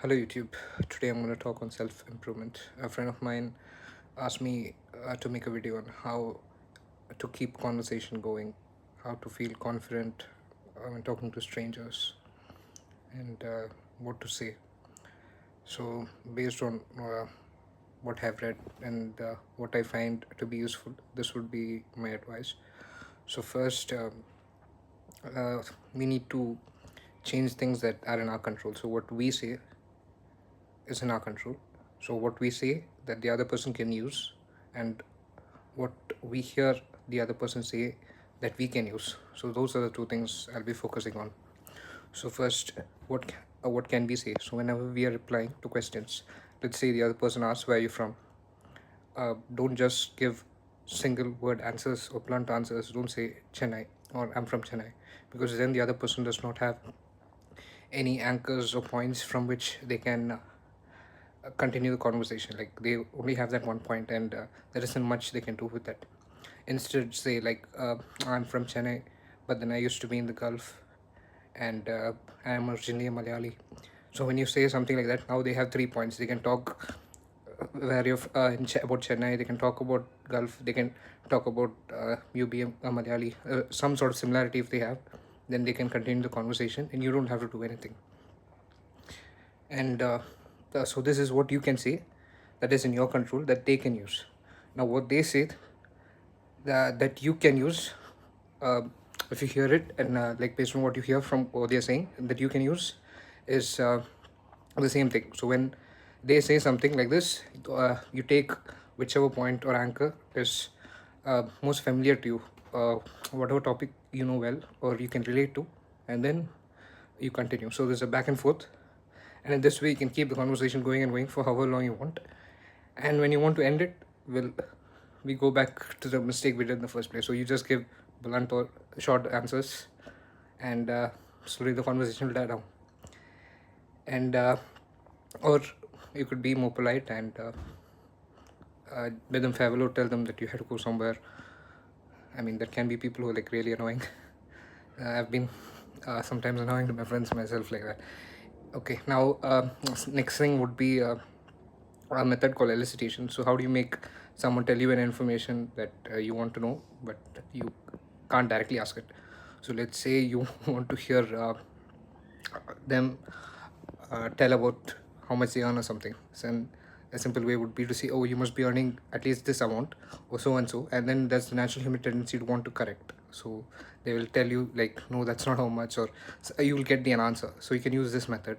Hello YouTube. Today I'm going to talk on self-improvement. A friend of mine asked me to make a video on how to keep conversation going, how to feel confident when talking to strangers, and what to say. So based on what I've read and what I find to be useful, this would be my advice. So first, we need to change things that are in our control. So what we say is in our control. So what we say that the other person can use, and what we hear the other person say that we can use. So those are the two things I'll be focusing on. So first, what can we say? So whenever we are replying to questions, let's say the other person asks where are you from. Don't just give single word answers or blunt answers. Don't say Chennai or I'm from Chennai, because then the other person does not have any anchors or points from which they can continue the conversation. Like they only have that one point, and there isn't much they can do with that. Instead, say like I'm from Chennai, but then I used to be in the Gulf, and I am originally a Malayali. So when you say something like that, now they have 3 points. They can talk about Chennai. They can talk about Gulf. They can talk about you being a Malayali. Some sort of similarity if they have, then they can continue the conversation, and you don't have to do anything. And so this is what you can say that is in your control that they can use. Now what they say that you can use, uh, if you hear it, and like based on what you hear from what they're saying that you can use, is the same thing. So when they say something like this, you take whichever point or anchor is most familiar to you, whatever topic you know well or you can relate to, and then you continue. So there's a back and forth, and in this way you can keep the conversation going and going for however long you want. And when you want to end it, we go back to the mistake we did in the first place. So you just give blunt or short answers, and slowly the conversation will die down. And or you could be more polite and bid them farewell or tell them that you had to go somewhere. I mean, there can be people who are like really annoying. I've been sometimes annoying to my friends myself like that. Okay, now next thing would be a method called elicitation. So how do you make someone tell you an information that you want to know, but you can't directly ask it? So let's say you want to hear them tell about how much they earn or something. So a simple way would be to say, oh, you must be earning at least this amount or so and so, and then there's the natural human tendency to want to correct. So they will tell you like, no, that's not how much, or you will get the answer. So you can use this method.